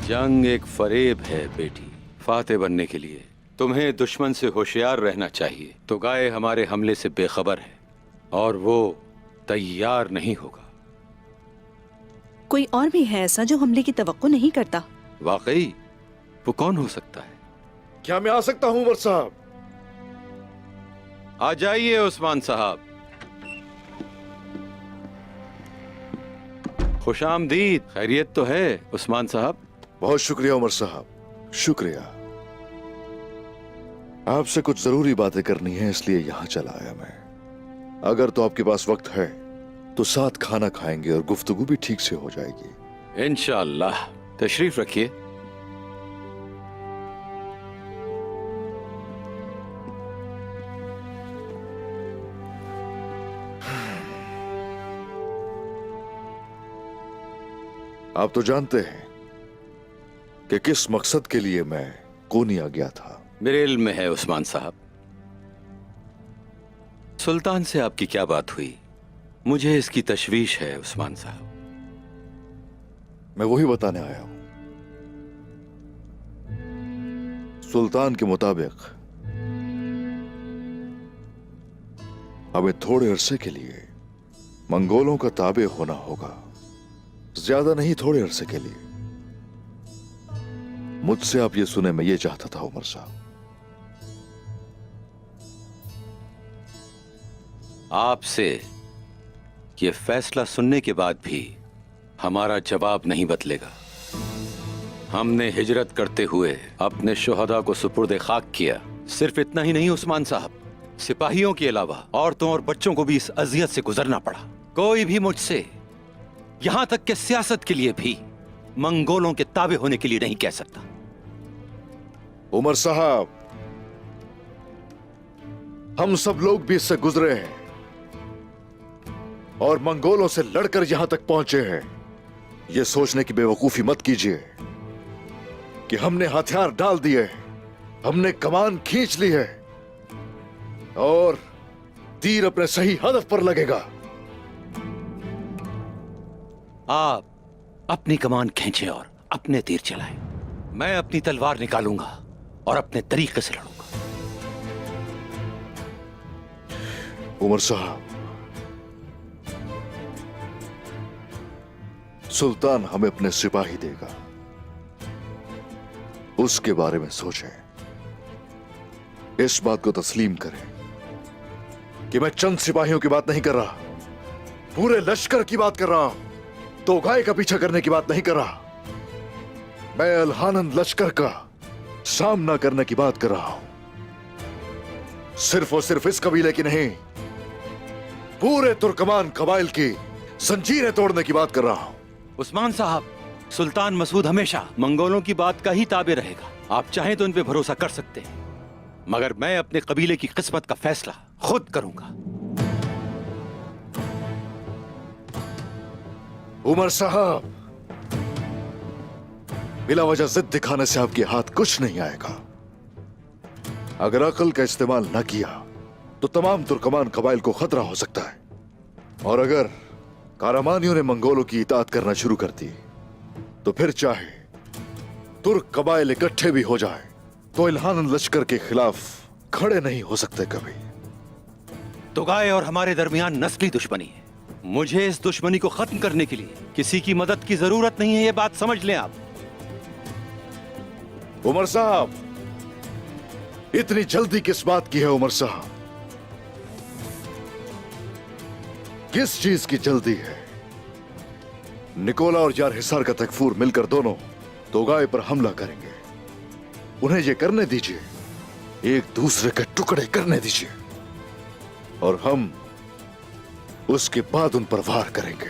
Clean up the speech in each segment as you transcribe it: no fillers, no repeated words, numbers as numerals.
जंग एक फरेब है बेटी। फातेह बनने के लिए तुम्हें दुश्मन से होशियार रहना चाहिए। तो गाय हमारे हमले से बेखबर है और वो तैयार नहीं होगा। कोई और भी है ऐसा जो हमले की तवक्को नहीं करता? वाकई वो कौन हो सकता है? क्या मैं आ सकता हूं उमर साहब? आ जाइए उस्मान साहब। खुशामदीद। खैरियत तो है उस्मान साहब? बहुत शुक्रिया उमर साहब, शुक्रिया। आपसे कुछ जरूरी बातें करनी है, इसलिए यहां चला आया मैं। अगर तो आपके पास वक्त है तो साथ खाना खाएंगे और गुफ्तगू भी ठीक से हो जाएगी। इंशाअल्लाह। तशरीफ रखिए। आप तो जानते हैं कि किस मकसद के लिए मैं कोनिया गया था। मेरे इल्म में है उस्मान साहब। सुल्तान से आपकी क्या बात हुई? मुझे इसकी तशवीश है उस्मान साहब। मैं वही बताने आया हूं। सुल्तान के मुताबिक हमें थोड़े अरसे के लिए मंगोलों का ताबे होना होगा। ज्यादा नहीं, थोड़े अरसे के लिए। मुझसे आप ये सुने, मैं ये चाहता था उमर साहब। आपसे ये फैसला सुनने के बाद भी हमारा जवाब नहीं बदलेगा। हमने हिजरत करते हुए अपने शुहदा को सुपुर्द खाक किया। सिर्फ इतना ही नहीं उस्मान साहब, सिपाहियों के अलावा औरतों और बच्चों को भी इस अजियत से गुजरना पड़ा। कोई भी मुझसे यहां तक कि सियासत के लिए भी मंगोलों के ताबे होने के लिए नहीं कह सकता। उमर साहब, हम सब लोग भी इससे गुजरे हैं और मंगोलों से लड़कर यहां तक पहुंचे हैं। यह सोचने की बेवकूफी मत कीजिए कि हमने हथियार डाल दिए, हमने कमान खींच ली है और तीर अपने सही हदफ पर लगेगा। आप अपनी कमान खींचे और अपने तीर चलाएं। मैं अपनी तलवार निकालूंगा और अपने तरीके से लड़ूंगा। उमर साहब, सुल्तान हमें अपने सिपाही देगा, उसके बारे में सोचें। इस बात को तस्लीम करें कि मैं चंद सिपाहियों की बात नहीं कर रहा, पूरे लश्कर की बात कर रहा हूं। तो गाय का पीछा करने की बात नहीं कर रहा, मैं अलहानंद लश्कर का सामना करने की बात कर रहा हूं। सिर्फ और सिर्फ इस कबीले की नहीं, पूरे तुर्कमान कबाइल की जंजीरें तोड़ने की बात कर रहा हूं। उस्मान साहब, सुल्तान मसूद हमेशा मंगोलों की बात का ही ताबे रहेगा। आप चाहें तो उन पे भरोसा कर सकते हैं, मगर मैं अपने कबीले की किस्मत का फैसला खुद करूंगा। उमर साहब, बिला वजह जिद दिखाने से आपके हाथ कुछ नहीं आएगा। अगर अकल का इस्तेमाल न किया तो तमाम तुर्कमान कबाइल को खतरा हो सकता है, और अगर कारामानियों ने मंगोलों की इताअत करना शुरू कर दी तो फिर चाहे तुर्क कबाइल इकट्ठे भी हो जाए तो इल्हान लश्कर के खिलाफ खड़े नहीं हो सकते कभी। तुगाय और हमारे दरमियान नस्ली दुश्मनी है। मुझे इस दुश्मनी को खत्म करने के लिए किसी की मदद की जरूरत नहीं है, ये बात समझ लें आप। उमर साहब, इतनी जल्दी किस बात की है उमर साहब? किस चीज की जल्दी है? निकोला और यार हिसार का तकफूर मिलकर दोनों तोगाय पर हमला करेंगे। उन्हें यह करने दीजिए, एक दूसरे के टुकड़े करने दीजिए, और हम उसके बाद उन पर वार करेंगे।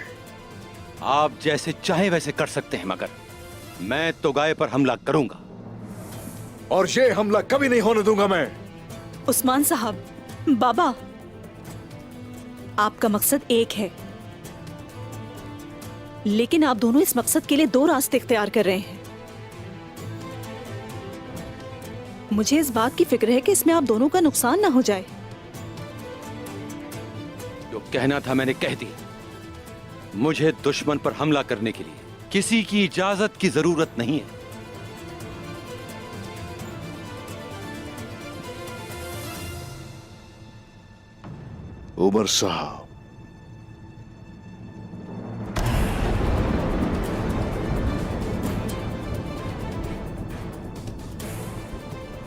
आप जैसे चाहे वैसे कर सकते हैं, मगर मैं तोगाय पर हमला करूंगा, और ये हमला कभी नहीं होने दूंगा मैं। उस्मान साहब, बाबा, आपका मकसद एक है, लेकिन आप दोनों इस मकसद के लिए दो रास्ते इख्तियार कर रहे हैं। मुझे इस बात की फिक्र है कि इसमें आप दोनों का नुकसान ना हो जाए। जो कहना था मैंने कह दी। मुझे दुश्मन पर हमला करने के लिए किसी की इजाजत की जरूरत नहीं है। उमर साहब,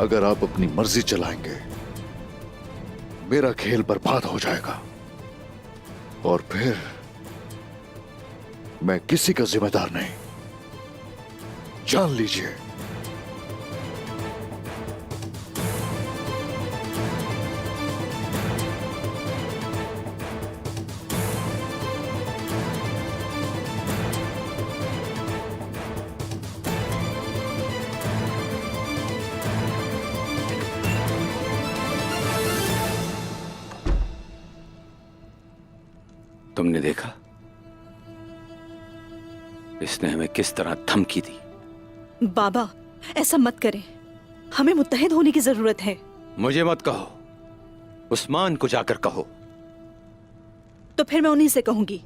अगर आप अपनी मर्जी चलाएंगे मेरा खेल बर्बाद हो जाएगा और फिर मैं किसी का जिम्मेदार नहीं, जान लीजिए। तुमने देखा इसने हमें किस तरह धमकी दी। बाबा, ऐसा मत करें, हमें मुत्तहिद होने की जरूरत है। मुझे मत कहो, उस्मान को जाकर कहो। तो फिर मैं उन्हीं से कहूंगी।